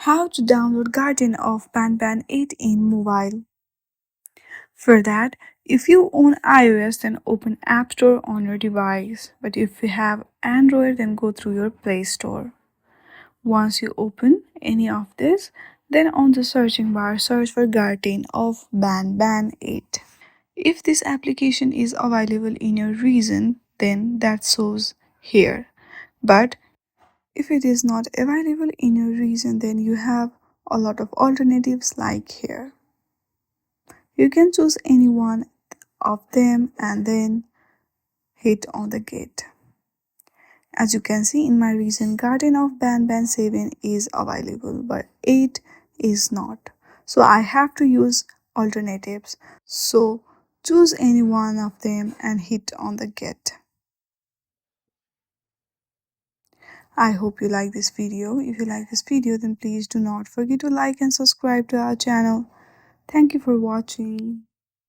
How to download Garten of BanBan 8 in mobile. For that, if you own iOS, then open App Store on your device. But if you have Android, then go through your Play Store. Once you open any of this, then on the searching bar, search for Garten of BanBan 8. If this application is available in your region, then that shows here. But if it is not available in your region, then you have a lot of alternatives like here. You can choose any one of them and then hit on the get. As you can see in my region, Garten of BanBan 7 is available but 8 is not. So I have to use alternatives. So choose any one of them and hit on the get. I hope you like this video. If you like this video, then please do not forget to like and subscribe to our channel. Thank you for watching.